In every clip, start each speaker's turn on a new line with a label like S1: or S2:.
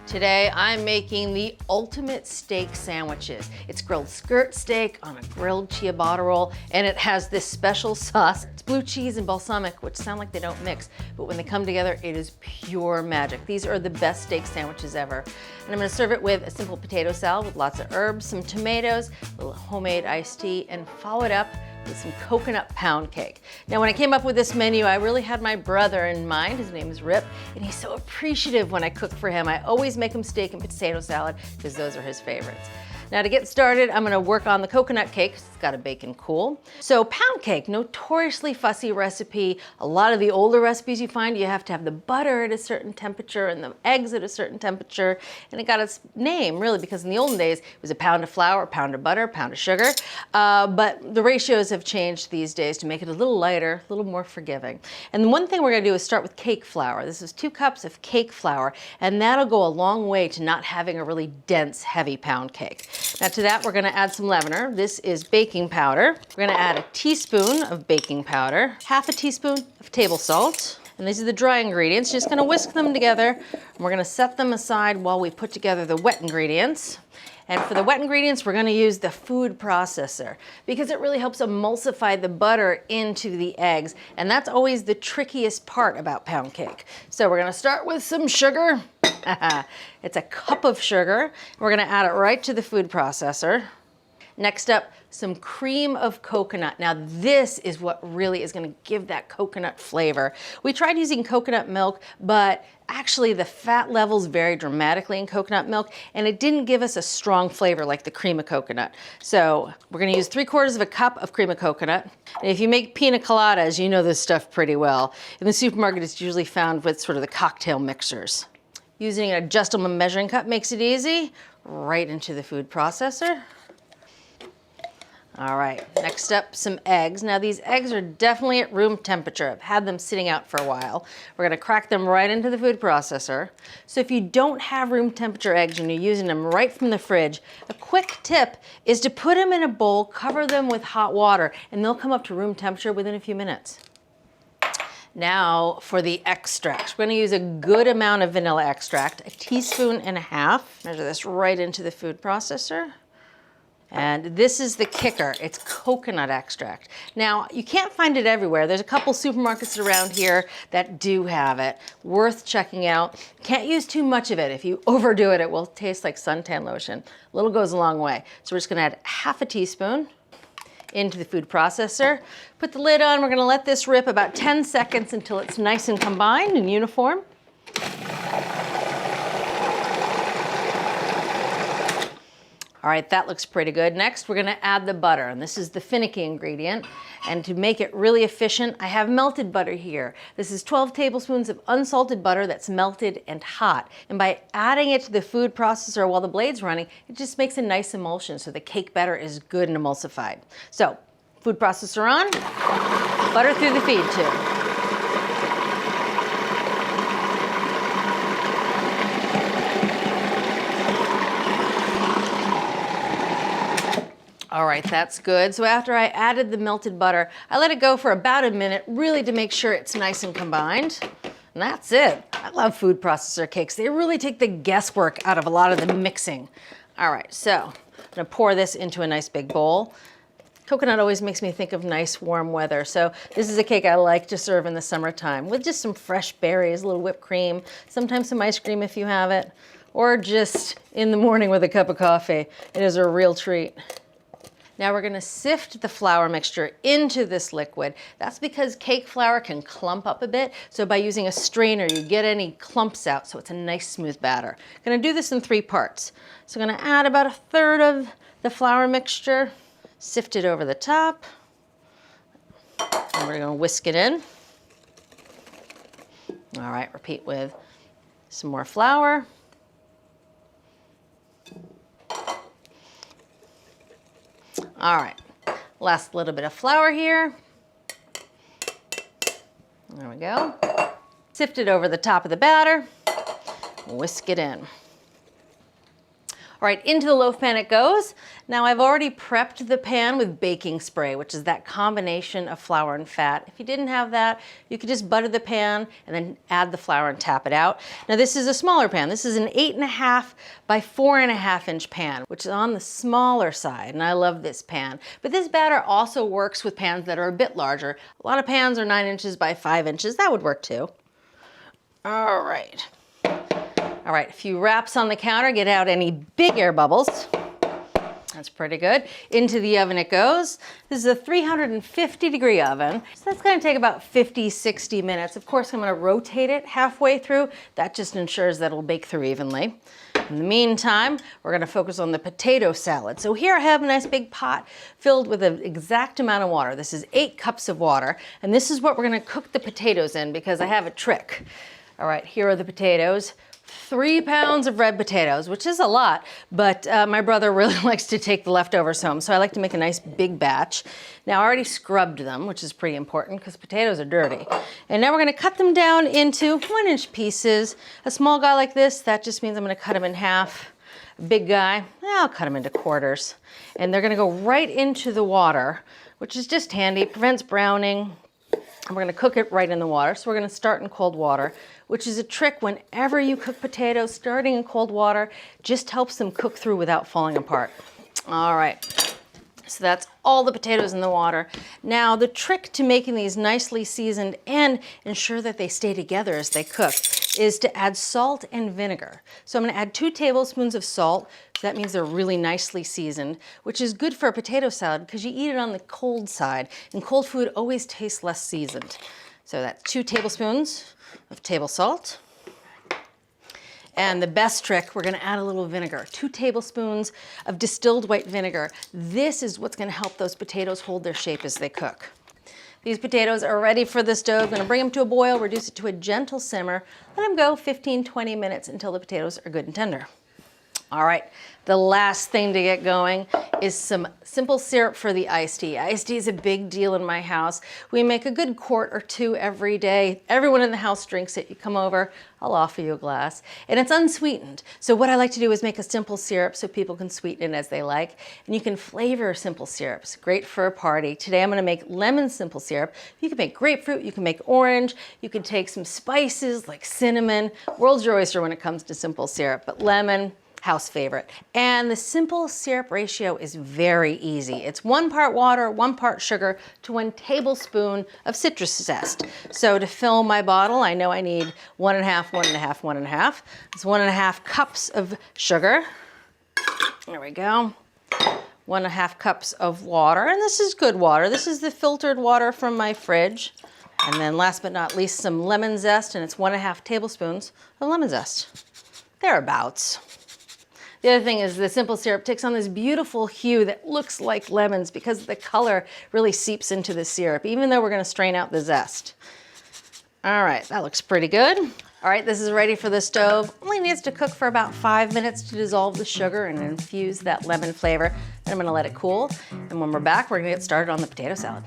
S1: Today I'm making the ultimate steak sandwiches. It's grilled skirt steak on a grilled ciabatta roll, and it has this special sauce. It's blue cheese and balsamic, which sound like they don't mix, but when they come together, it is pure magic. These are the best steak sandwiches ever. And I'm gonna serve it with a simple potato salad with lots of herbs, some tomatoes, a little homemade iced tea, and follow it up with some coconut pound cake. Now, when I came up with this menu, I really had my brother in mind. His name is Rip, and he's so appreciative when I cook for him. I always make him steak and potato salad because those are his favorites. Now, to get started, I'm gonna work on the coconut cake. It's gotta bake and cool. So pound cake, notoriously fussy recipe. A lot of the older recipes you find, you have to have the butter at a certain temperature and the eggs at a certain temperature. And it got its name, really, because in the olden days, it was a pound of flour, a pound of butter, a pound of sugar. But the ratios have changed these days to make it a little lighter, a little more forgiving. And the one thing we're gonna do is start with cake flour. This is 2 cups of cake flour, and that'll go a long way to not having a really dense, heavy pound cake. Now to that, we're gonna add some leavener. This is baking powder. We're gonna add a teaspoon of baking powder, half a teaspoon of table salt, and these are the dry ingredients. Just gonna whisk them together, and we're gonna set them aside while we put together the wet ingredients. And for the wet ingredients, we're gonna use the food processor because it really helps emulsify the butter into the eggs. And that's always the trickiest part about pound cake. So we're gonna start with some sugar. It's a cup of sugar. We're gonna add it right to the food processor. Next up, some cream of coconut. Now this is what really is gonna give that coconut flavor. We tried using coconut milk, but actually the fat levels vary dramatically in coconut milk, and it didn't give us a strong flavor like the cream of coconut. So we're gonna use 3/4 of a cup of cream of coconut. And if you make pina coladas, you know this stuff pretty well. In the supermarket, it's usually found with sort of the cocktail mixers. Using an adjustable measuring cup makes it easy. Right into the food processor. All right, next up, some eggs. Now these eggs are definitely at room temperature. I've had them sitting out for a while. We're gonna crack them right into the food processor. So if you don't have room temperature eggs and you're using them right from the fridge, a quick tip is to put them in a bowl, cover them with hot water, and they'll come up to room temperature within a few minutes. Now for the extract. We're gonna use a good amount of vanilla extract, 1.5 teaspoons. Measure this right into the food processor. And this is the kicker, it's coconut extract. Now, you can't find it everywhere. There's a couple supermarkets around here that do have it. Worth checking out. Can't use too much of it. If you overdo it, it will taste like suntan lotion. A little goes a long way. So we're just gonna add 1/2 teaspoon into the food processor. Put the lid on, we're gonna let this rip about 10 seconds until it's nice and combined and uniform. All right, that looks pretty good. Next, we're gonna add the butter, and this is the finicky ingredient. And to make it really efficient, I have melted butter here. This is 12 tablespoons of unsalted butter that's melted and hot. And by adding it to the food processor while the blade's running, it just makes a nice emulsion so the cake batter is good and emulsified. So, food processor on, butter through the feed tube. All right, that's good. So after I added the melted butter, I let it go for about a minute, really to make sure it's nice and combined. And that's it. I love food processor cakes. They really take the guesswork out of a lot of the mixing. All right, so I'm gonna pour this into a nice big bowl. Coconut always makes me think of nice warm weather. So this is a cake I like to serve in the summertime with just some fresh berries, a little whipped cream, sometimes some ice cream if you have it, or just in the morning with a cup of coffee. It is a real treat. Now we're gonna sift the flour mixture into this liquid. That's because cake flour can clump up a bit, so by using a strainer, you get any clumps out, so it's a nice smooth batter. I'm gonna do this in 3 parts. So I'm gonna add about 1/3 of the flour mixture, sift it over the top, and we're gonna whisk it in. All right, repeat with some more flour. All right, last little bit of flour here. There we go. Sift it over the top of the batter, whisk it in. All right, into the loaf pan it goes. Now I've already prepped the pan with baking spray, which is that combination of flour and fat. If you didn't have that, you could just butter the pan and then add the flour and tap it out. Now this is a smaller pan. This is an 8.5 by 4.5 inch pan, which is on the smaller side, and I love this pan. But this batter also works with pans that are a bit larger. A lot of pans are 9 inches by 5 inches. That would work too. All right. All right, a few wraps on the counter, get out any big air bubbles. That's pretty good. Into the oven it goes. This is a 350-degree oven, so that's gonna take about 50, 60 minutes. Of course, I'm gonna rotate it halfway through. That just ensures that it'll bake through evenly. In the meantime, we're gonna focus on the potato salad. So here I have a nice big pot filled with an exact amount of water. This is 8 cups of water, and this is what we're gonna cook the potatoes in because I have a trick. All right, here are the potatoes. 3 pounds of red potatoes, which is a lot, but my brother really likes to take the leftovers home, so I like to make a nice big batch. Now I already scrubbed them, which is pretty important because potatoes are dirty. And now we're gonna cut them down into 1-inch pieces. A small guy like this, that just means I'm gonna cut him in half. A big guy, I'll cut him into quarters. And they're gonna go right into the water, which is just handy, it prevents browning. And we're gonna cook it right in the water. So we're gonna start in cold water, which is a trick whenever you cook potatoes. Starting in cold water just helps them cook through without falling apart. All right, so that's all the potatoes in the water. Now the trick to making these nicely seasoned and ensure that they stay together as they cook is to add salt and vinegar. So I'm gonna add 2 tablespoons of salt. So that means they're really nicely seasoned, which is good for a potato salad because you eat it on the cold side, and cold food always tastes less seasoned. So that's 2 tablespoons of table salt. And the best trick, we're gonna add a little vinegar, 2 tablespoons of distilled white vinegar. This is what's gonna help those potatoes hold their shape as they cook. These potatoes are ready for the stove. I'm gonna bring them to a boil, reduce it to a gentle simmer, let them go 15, 20 minutes until the potatoes are good and tender. All right, the last thing to get going is some simple syrup for the iced tea. Iced tea is a big deal in my house. We make a good quart or 2 every day. Everyone in the house drinks it. You come over, I'll offer you a glass. And it's unsweetened. So what I like to do is make a simple syrup so people can sweeten it as they like. And you can flavor simple syrups. Great for a party. Today I'm gonna make lemon simple syrup. You can make grapefruit, you can make orange, you can take some spices like cinnamon. World's your oyster when it comes to simple syrup, but lemon, house favorite. And the simple syrup ratio is very easy. It's 1 part water, 1 part sugar to 1 tablespoon of citrus zest. So to fill my bottle, I know I need 1.5, 1.5, 1.5. It's 1.5 cups of sugar. There we go. 1.5 cups of water, and this is good water. This is the filtered water from my fridge. And then last but not least, some lemon zest, and it's 1.5 tablespoons of lemon zest. Thereabouts. The other thing is the simple syrup takes on this beautiful hue that looks like lemons because the color really seeps into the syrup, even though we're gonna strain out the zest. All right, that looks pretty good. All right, this is ready for the stove. Only needs to cook for about 5 minutes to dissolve the sugar and infuse that lemon flavor. Then I'm gonna let it cool. And when we're back, we're gonna get started on the potato salad.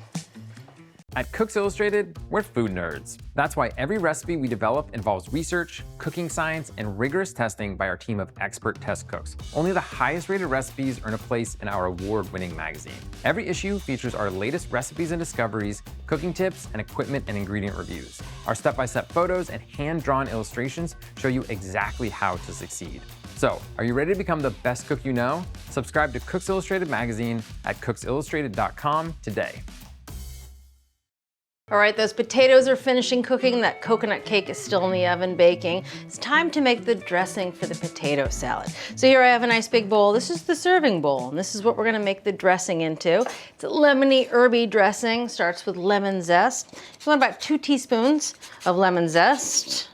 S2: At Cooks Illustrated, we're food nerds. That's why every recipe we develop involves research, cooking science, and rigorous testing by our team of expert test cooks. Only the highest rated recipes earn a place in our award-winning magazine. Every issue features our latest recipes and discoveries, cooking tips, and equipment and ingredient reviews. Our step-by-step photos and hand-drawn illustrations show you exactly how to succeed. So, are you ready to become the best cook you know? Subscribe to Cooks Illustrated magazine at cooksillustrated.com today.
S1: All right, those potatoes are finishing cooking. That coconut cake is still in the oven baking. It's time to make the dressing for the potato salad. So here I have a nice big bowl. This is the serving bowl, and this is what we're gonna make the dressing into. It's a lemony, herby dressing. Starts with lemon zest. You want about 2 teaspoons of lemon zest.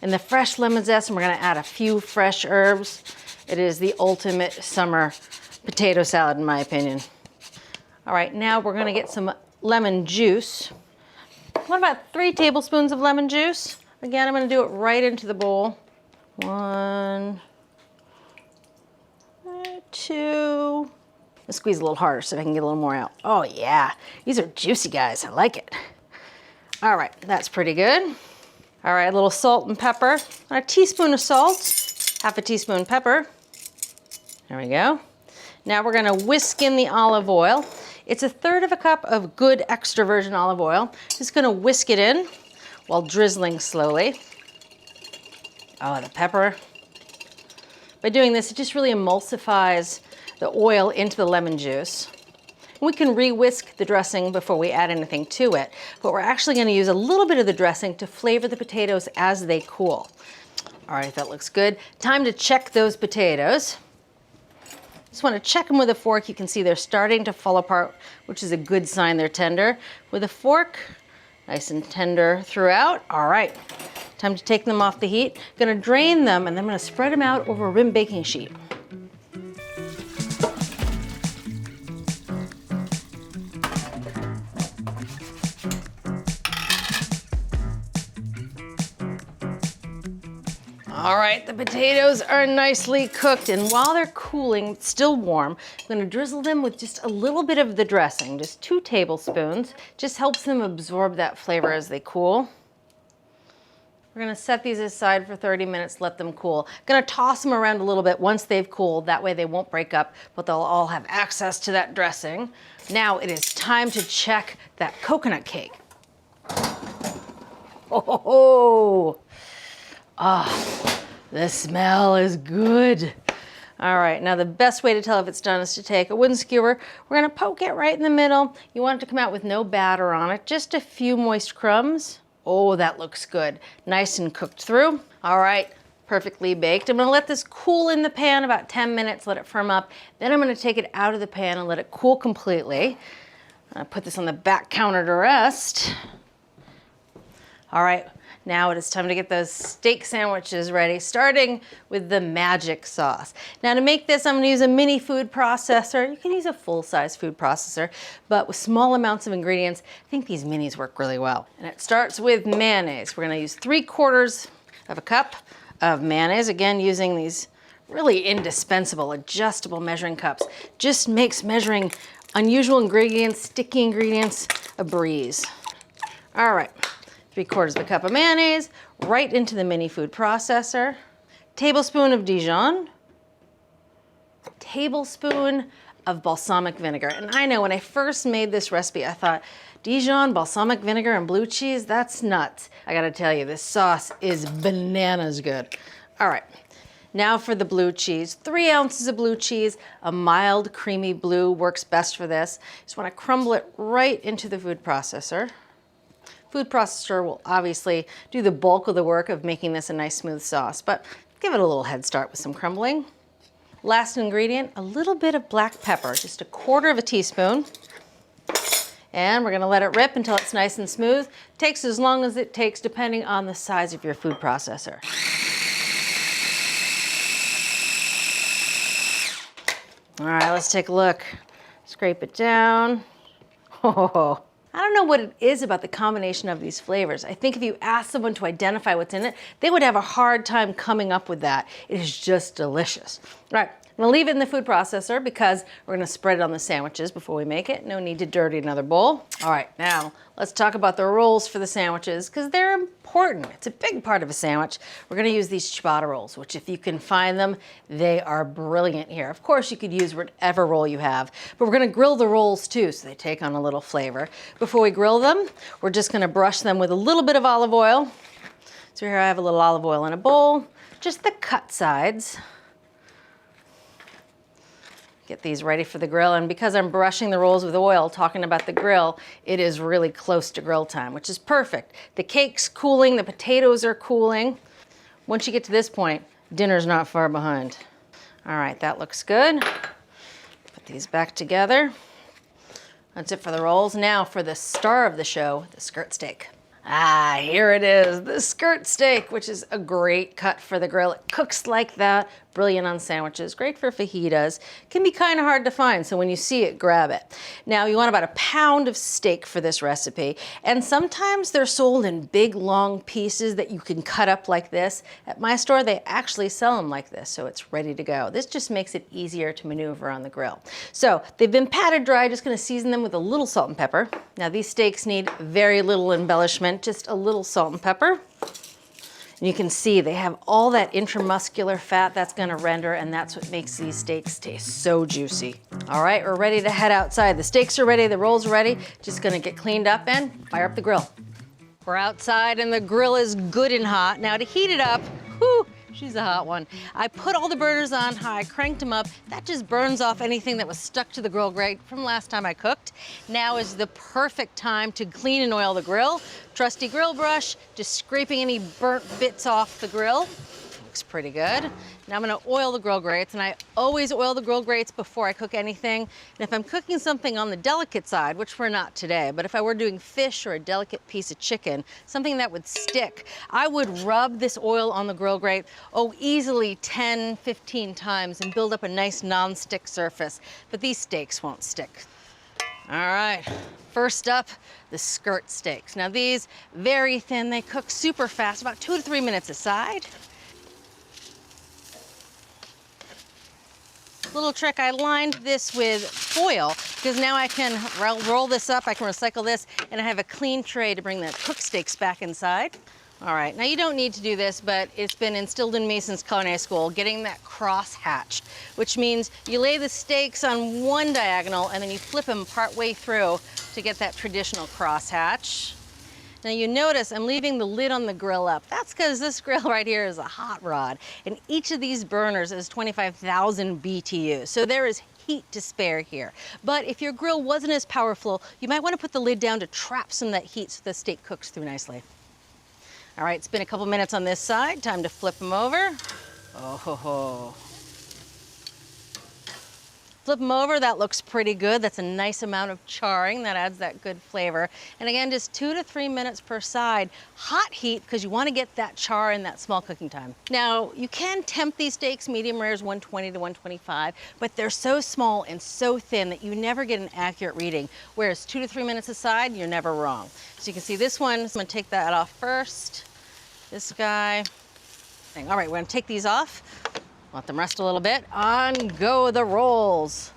S1: And the fresh lemon zest, and we're gonna add a few fresh herbs. It is the ultimate summer potato salad, in my opinion. All right, now we're gonna get some lemon juice. What about 3 tablespoons of lemon juice? Again, I'm gonna do it right into the bowl. 1, 2. Let's squeeze a little harder so I can get a little more out. Oh yeah, these are juicy guys, I like it. All right, that's pretty good. All right, a little salt and pepper. A teaspoon of salt, 1/2 teaspoon pepper. There we go. Now we're gonna whisk in the olive oil. It's 1/3 cup of good extra virgin olive oil. Just gonna whisk it in while drizzling slowly. Oh, the pepper. By doing this, it just really emulsifies the oil into the lemon juice. We can re-whisk the dressing before we add anything to it, but we're actually gonna use a little bit of the dressing to flavor the potatoes as they cool. All right, that looks good. Time to check those potatoes. Just want to check them with a fork. You can see they're starting to fall apart, which is a good sign they're tender. With a fork, nice and tender throughout. All right, time to take them off the heat. Gonna drain them and then I'm gonna spread them out over a rim baking sheet. All right, the potatoes are nicely cooked, and while they're cooling, still warm, I'm gonna drizzle them with just a little bit of the dressing, just 2 tablespoons. Just helps them absorb that flavor as they cool. We're gonna set these aside for 30 minutes, let them cool. Gonna toss them around a little bit once they've cooled, that way they won't break up, but they'll all have access to that dressing. Now it is time to check that coconut cake. Oh, the smell is good. All right, now the best way to tell if it's done is to take a wooden skewer. We're gonna poke it right in the middle. You want it to come out with no batter on it, just a few moist crumbs. Oh, that looks good. Nice and cooked through. All right, perfectly baked. I'm gonna let this cool in the pan about 10 minutes, let it firm up. Then I'm gonna take it out of the pan and let it cool completely. I'll put this on the back counter to rest. All right, now it is time to get those steak sandwiches ready, starting with the magic sauce. Now to make this, I'm gonna use a mini food processor. You can use a full-size food processor, but with small amounts of ingredients, I think these minis work really well. And it starts with mayonnaise. We're gonna use 3/4 cup of mayonnaise, again, using these really indispensable adjustable measuring cups. Just makes measuring unusual ingredients, sticky ingredients, a breeze. All right. 3/4 cup of mayonnaise, right into the mini food processor. Tablespoon of Dijon. Tablespoon of balsamic vinegar. And I know when I first made this recipe, I thought, Dijon, balsamic vinegar, and blue cheese, that's nuts. I gotta tell you, this sauce is bananas good. All right, now for the blue cheese. 3 ounces of blue cheese, a mild creamy blue works best for this. Just wanna crumble it right into the food processor. Food processor will obviously do the bulk of the work of making this a nice smooth sauce, but give it a little head start with some crumbling. Last ingredient, a little bit of black pepper, just 1/4 teaspoon. And we're gonna let it rip until it's nice and smooth. Takes as long as it takes depending on the size of your food processor. All right, let's take a look. Scrape it down. Oh. I don't know what it is about the combination of these flavors. I think if you ask someone to identify what's in it, they would have a hard time coming up with that. It is just delicious. All right, I'm gonna leave it in the food processor because we're gonna spread it on the sandwiches before we make it. No need to dirty another bowl. All right, now let's talk about the rolls for the sandwiches because they're important. It's a big part of a sandwich. We're gonna use these ciabatta rolls, which if you can find them, they are brilliant here. Of course, you could use whatever roll you have, but we're gonna grill the rolls too, so they take on a little flavor. Before we grill them, we're just gonna brush them with a little bit of olive oil. So here I have a little olive oil in a bowl, just the cut sides. Get these ready for the grill, and because I'm brushing the rolls with oil, talking about the grill, it is really close to grill time, which is perfect. The cake's cooling, the potatoes are cooling. Once you get to this point, dinner's not far behind. All right, that looks good. Put these back together. That's it for the rolls. Now for the star of the show, the skirt steak. Ah, here it is, the skirt steak, which is a great cut for the grill. It cooks like that, brilliant on sandwiches, great for fajitas. Can be kind of hard to find, so when you see it, grab it. Now, you want about 1 pound of steak for this recipe, and sometimes they're sold in big, long pieces that you can cut up like this. At my store, they actually sell them like this, so it's ready to go. This just makes it easier to maneuver on the grill. So, they've been patted dry, just gonna season them with a little salt and pepper. Now, these steaks need very little embellishment, just a little salt and pepper. And you can see they have all that intramuscular fat that's gonna render, and that's what makes these steaks taste so juicy. All right, we're ready to head outside. The steaks are ready, the rolls are ready. Just gonna get cleaned up and fire up the grill. We're outside and the grill is good and hot. Now to heat it up, whew, she's a hot one. I put all the burners on high, cranked them up. That just burns off anything that was stuck to the grill grate from last time I cooked. Now is the perfect time to clean and oil the grill. Trusty grill brush, just scraping any burnt bits off the grill. Looks pretty good. Now I'm gonna oil the grill grates, and I always oil the grill grates before I cook anything. And if I'm cooking something on the delicate side, which we're not today, but if I were doing fish or a delicate piece of chicken, something that would stick, I would rub this oil on the grill grate, easily 10, 15 times and build up a nice non-stick surface. But these steaks won't stick. All right, first up, the skirt steaks. Now these, very thin, they cook super fast, about 2 to 3 minutes aside. Little trick, I lined this with foil because now I can roll this up, I can recycle this, and I have a clean tray to bring the cooked steaks back inside. All right, now you don't need to do this, but it's been instilled in me since culinary school, getting that cross hatch, which means you lay the steaks on one diagonal and then you flip them part way through to get that traditional cross hatch. Now you notice I'm leaving the lid on the grill up. That's because this grill right here is a hot rod, and each of these burners is 25,000 BTUs, so there is heat to spare here. But if your grill wasn't as powerful, you might want to put the lid down to trap some of that heat so the steak cooks through nicely. All right, it's been a couple minutes on this side. Time to flip them over. Oh ho ho. Flip them over, that looks pretty good. That's a nice amount of charring. That adds that good flavor. And again, just 2 to 3 minutes per side. Hot heat, because you want to get that char in that small cooking time. Now, you can temp these steaks, medium rares 120 to 125, but they're so small and so thin that you never get an accurate reading. Whereas 2 to 3 minutes aside, you're never wrong. So you can see this one, I'm gonna take that off first. This guy. All right, we're gonna take these off. Let them rest a little bit. On go the rolls.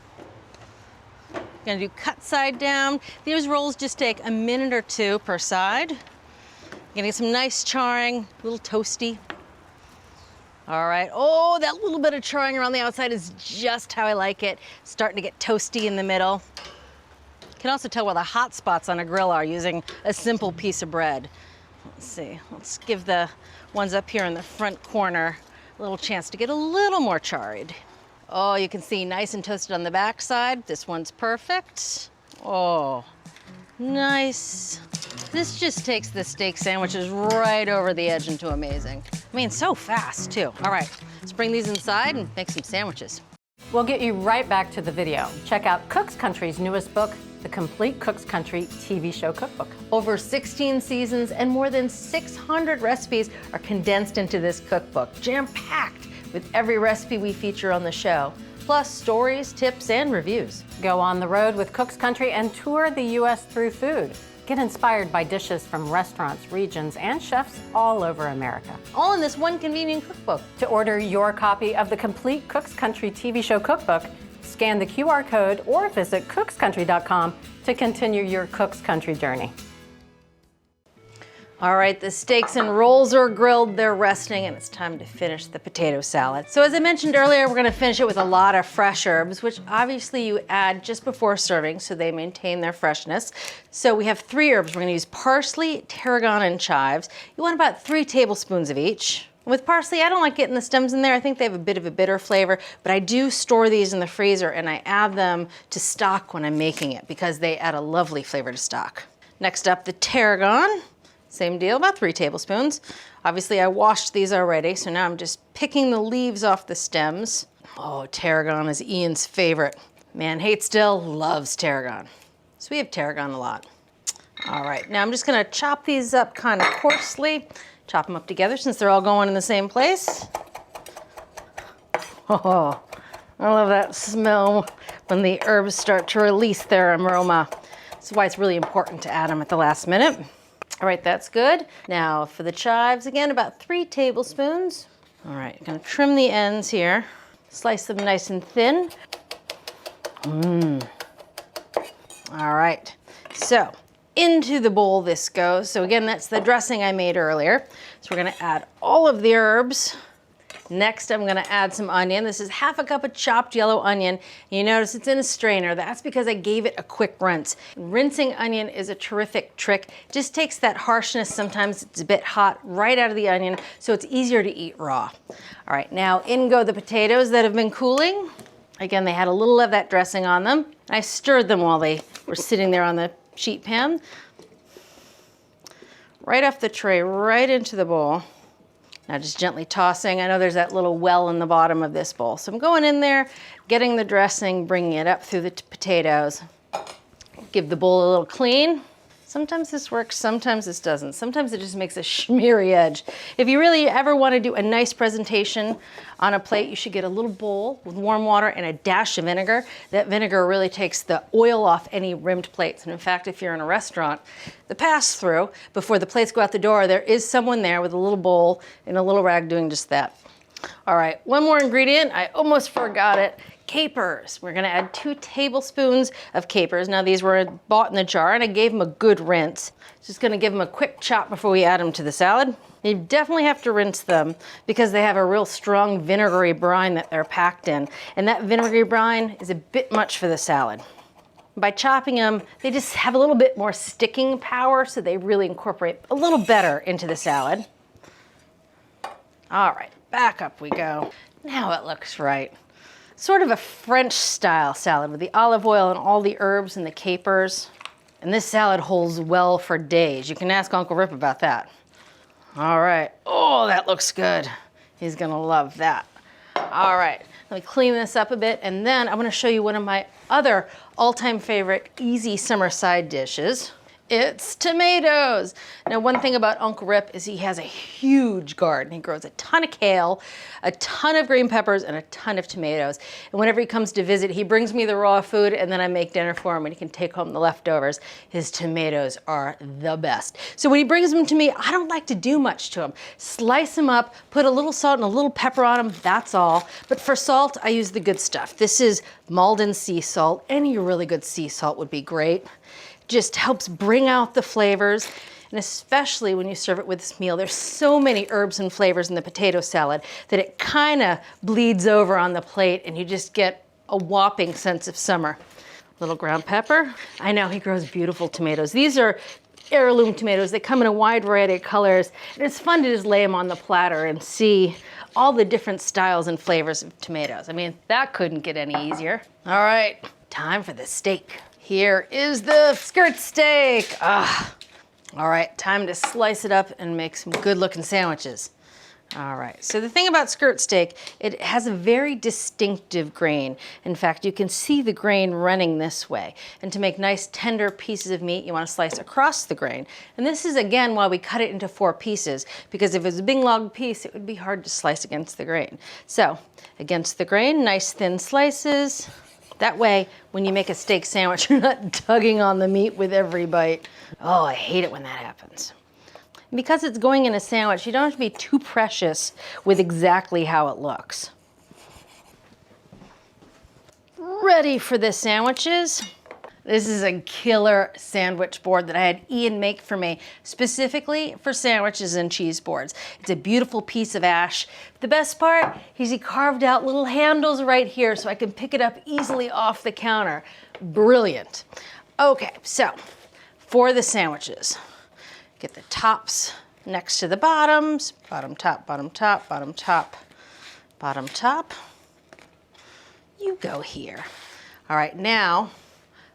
S1: Gonna do cut side down. These rolls just take a minute or 2 per side. Gonna get some nice charring, a little toasty. All right, oh, that little bit of charring around the outside is just how I like it. Starting to get toasty in the middle. You can also tell where the hot spots on a grill are using a simple piece of bread. Let's see, let's give the ones up here in the front corner a little chance to get a little more charred. Oh, you can see nice and toasted on the back side. This one's perfect. Oh, nice. This just takes the steak sandwiches right over the edge into amazing. I mean, so fast too. All right, let's bring these inside and make some sandwiches.
S3: We'll get you right back to the video. Check out Cook's Country's newest book, The Complete Cook's Country TV Show Cookbook.
S1: Over 16 seasons and more than 600 recipes are condensed into this cookbook, jam-packed with every recipe we feature on the show, plus stories, tips, and reviews.
S3: Go on the road with Cook's Country and tour the U.S. through food. Get inspired by dishes from restaurants, regions, and chefs all over America.
S1: All in this one convenient cookbook.
S3: To order your copy of the Complete Cook's Country TV Show Cookbook, scan the QR code or visit cookscountry.com to continue your Cook's Country journey.
S1: All right, the steaks and rolls are grilled, they're resting, and it's time to finish the potato salad. So as I mentioned earlier, we're gonna finish it with a lot of fresh herbs, which obviously you add just before serving so they maintain their freshness. So we have 3 herbs. We're gonna use parsley, tarragon, and chives. You want about 3 tablespoons of each. With parsley, I don't like getting the stems in there. I think they have a bit of a bitter flavor, but I do store these in the freezer and I add them to stock when I'm making it because they add a lovely flavor to stock. Next up, the tarragon. Same deal, about 3 tablespoons. Obviously, I washed these already, so now I'm just picking the leaves off the stems. Oh, tarragon is Ian's favorite. Man hates dill, loves tarragon. So we have tarragon a lot. All right, now I'm just gonna chop these up kind of coarsely. Chop them up together since they're all going in the same place. Oh, I love that smell when the herbs start to release their aroma. That's why it's really important to add them at the last minute. All right, that's good. Now for the chives, again, about 3 tablespoons. All right, I'm gonna trim the ends here. Slice them nice and thin. All right, so into the bowl this goes. So again, that's the dressing I made earlier. So we're gonna add all of the herbs. Next, I'm gonna add some onion. This is half a cup of chopped yellow onion. You notice it's in a strainer. That's because I gave it a quick rinse. Rinsing onion is a terrific trick. Just takes that harshness, sometimes it's a bit hot, right out of the onion, so it's easier to eat raw. All right, now in go the potatoes that have been cooling. Again, they had a little of that dressing on them. I stirred them while they were sitting there on the sheet pan. Right off the tray, right into the bowl. Now just gently tossing. I know there's that little well in the bottom of this bowl. So I'm going in there, getting the dressing, bringing it up through the potatoes. Give the bowl a little clean. Sometimes this works, sometimes this doesn't. Sometimes it just makes a smeary edge. If you really ever want to do a nice presentation on a plate, you should get a little bowl with warm water and a dash of vinegar. That vinegar really takes the oil off any rimmed plates. And in fact, if you're in a restaurant, the pass-through, before the plates go out the door, there is someone there with a little bowl and a little rag doing just that. All right, one more ingredient. I almost forgot it. Capers. We're gonna add 2 tablespoons of capers. Now these were bought in the jar and I gave them a good rinse. Just gonna give them a quick chop before we add them to the salad. You definitely have to rinse them because they have a real strong vinegary brine that they're packed in. And that vinegary brine is a bit much for the salad. By chopping them, they just have a little bit more sticking power, so they really incorporate a little better into the salad. All right, back up we go. Now it looks right. Sort of a French style salad with the olive oil and all the herbs and the capers. And this salad holds well for days. You can ask Uncle Rip about that. All right, oh, that looks good. He's gonna love that. All right, let me clean this up a bit and then I'm gonna show you one of my other all-time favorite easy summer side dishes. It's tomatoes. Now, one thing about Uncle Rip is he has a huge garden. He grows a ton of kale, a ton of green peppers, and a ton of tomatoes. And whenever he comes to visit, he brings me the raw food and then I make dinner for him and he can take home the leftovers. His tomatoes are the best. So when he brings them to me, I don't like to do much to them. Slice them up, put a little salt and a little pepper on them, that's all. But for salt, I use the good stuff. This is Malden sea salt. Any really good sea salt would be great. Just helps bring out the flavors, and especially when you serve it with this meal. There's so many herbs and flavors in the potato salad that it kind of bleeds over on the plate and you just get a whopping sense of summer. Little ground pepper. I know he grows beautiful tomatoes. These are heirloom tomatoes. They come in a wide variety of colors, and it's fun to just lay them on the platter and see all the different styles and flavors of tomatoes. I mean, that couldn't get any easier. All right, time for the steak. Here is the skirt steak. Ah, all right, time to slice it up and make some good looking sandwiches. All right, so the thing about skirt steak, it has a very distinctive grain. In fact, you can see the grain running this way. And to make nice tender pieces of meat, you want to slice across the grain. And this is again why we cut it into 4 pieces, because if it was a big long piece, it would be hard to slice against the grain. So against the grain, nice thin slices. That way, when you make a steak sandwich, you're not tugging on the meat with every bite. Oh, I hate it when that happens. Because it's going in a sandwich, you don't have to be too precious with exactly how it looks. Ready for the sandwiches. This is a killer sandwich board that I had Ian make for me, specifically for sandwiches and cheese boards. It's a beautiful piece of ash. The best part is he carved out little handles right here so I can pick it up easily off the counter. Brilliant. Okay, so for the sandwiches, get the tops next to the bottoms, bottom top, bottom top, bottom top, bottom top. You go here. All right, now,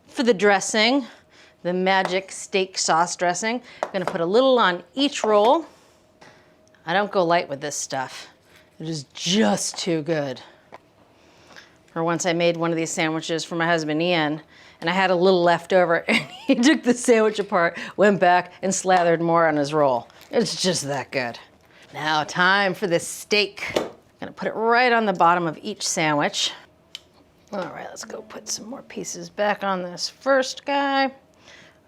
S1: for the dressing, the magic steak sauce dressing, I'm gonna put a little on each roll. I don't go light with this stuff. It is just too good. Or once I made one of these sandwiches for my husband Ian, and I had a little left over, and he took the sandwich apart, went back, and slathered more on his roll. It's just that good. Now time for the steak. I'm gonna put it right on the bottom of each sandwich. All right, let's go put some more pieces back on this first guy.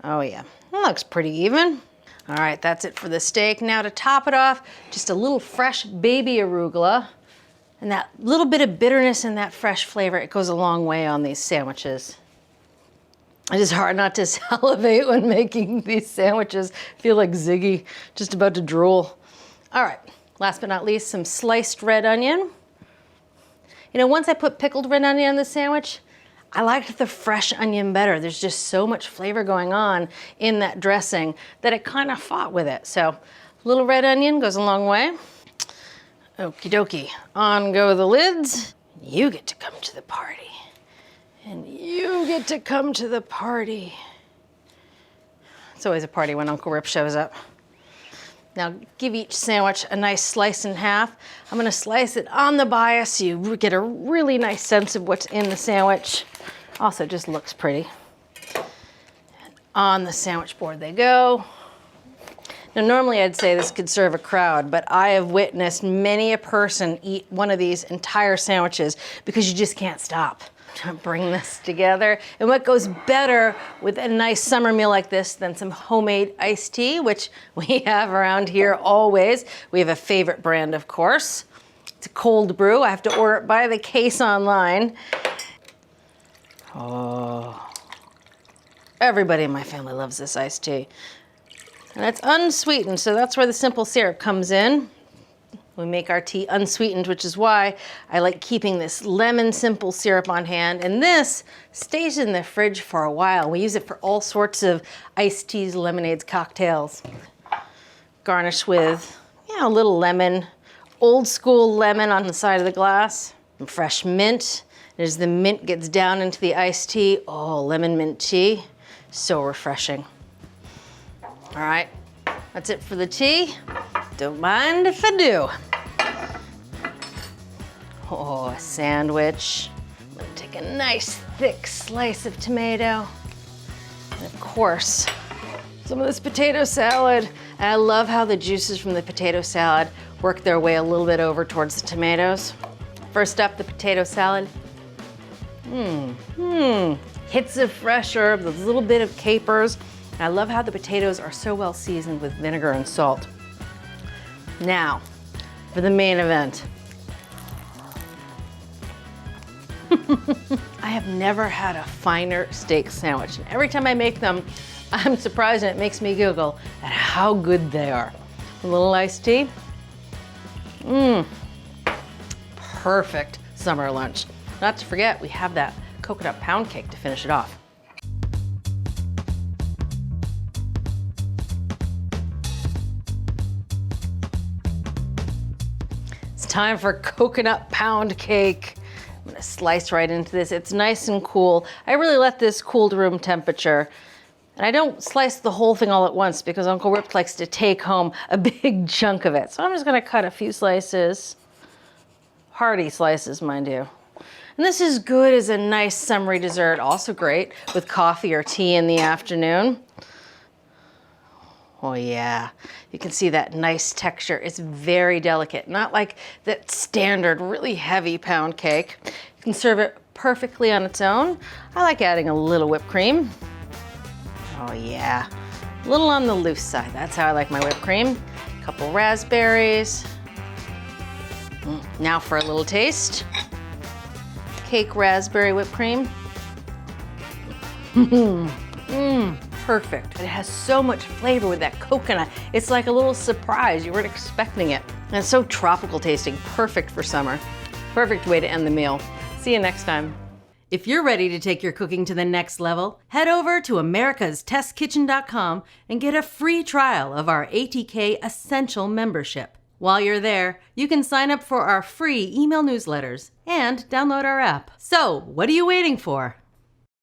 S1: Oh yeah, that looks pretty even. All right, that's it for the steak. Now to top it off, just a little fresh baby arugula. And that little bit of bitterness and that fresh flavor, it goes a long way on these sandwiches. It is hard not to salivate when making these sandwiches. I feel like Ziggy, just about to drool. All right, last but not least, some sliced red onion. You know, once I put pickled red onion on the sandwich, I liked the fresh onion better. There's just so much flavor going on in that dressing that it kind of fought with it. So a little red onion goes a long way. Okie dokie, on go the lids. You get to come to the party. And you get to come to the party. It's always a party when Uncle Rip shows up. Now give each sandwich a nice slice in half. I'm gonna slice it on the bias so you get a really nice sense of what's in the sandwich. Also just looks pretty. And on the sandwich board they go. Now normally I'd say this could serve a crowd, but I have witnessed many a person eat one of these entire sandwiches because you just can't stop. Bring this together. And what goes better with a nice summer meal like this than some homemade iced tea, which we have around here always. We have a favorite brand, of course. It's a cold brew. I have to order it by the case online. Oh, everybody in my family loves this iced tea. And it's unsweetened, so that's where the simple syrup comes in. We make our tea unsweetened, which is why I like keeping this lemon simple syrup on hand. And this stays in the fridge for a while. We use it for all sorts of iced teas, lemonades, cocktails. Garnish with, a little lemon, old school lemon on the side of the glass, and fresh mint. As the mint gets down into the iced tea, oh, lemon mint tea, so refreshing. All right, that's it for the tea. Don't mind if I do. Oh, a sandwich. I'm gonna take a nice thick slice of tomato. And of course, some of this potato salad. And I love how the juices from the potato salad work their way a little bit over towards the tomatoes. First up, the potato salad. Hits of fresh herbs, a little bit of capers. And I love how the potatoes are so well seasoned with vinegar and salt. Now, for the main event. I have never had a finer steak sandwich. And every time I make them, I'm surprised and it makes me giggle at how good they are. A little iced tea. Perfect summer lunch. Not to forget, we have that coconut pound cake to finish it off. It's time for coconut pound cake. I'm gonna slice right into this. It's nice and cool. I really let this cool to room temperature. And I don't slice the whole thing all at once because Uncle Rip likes to take home a big chunk of it. So I'm just gonna cut a few slices. Hearty slices, mind you. And this is good as a nice summery dessert. Also great with coffee or tea in the afternoon. Oh yeah, you can see that nice texture. It's very delicate, not like that standard really heavy pound cake. You can serve it perfectly on its own. I like adding a little whipped cream. Oh yeah, a little on the loose side. That's how I like my whipped cream. A couple raspberries. Now for a little taste. Cake raspberry whipped cream. Perfect. It has so much flavor with that coconut. It's like a little surprise. You weren't expecting it. And it's so tropical tasting. Perfect for summer. Perfect way to end the meal. See you next time. If you're ready to take your cooking to the next level, head over to americastestkitchen.com and get a free trial of our ATK Essential membership. While you're there, you can sign up for our free email newsletters and download our app. So, what are you waiting for?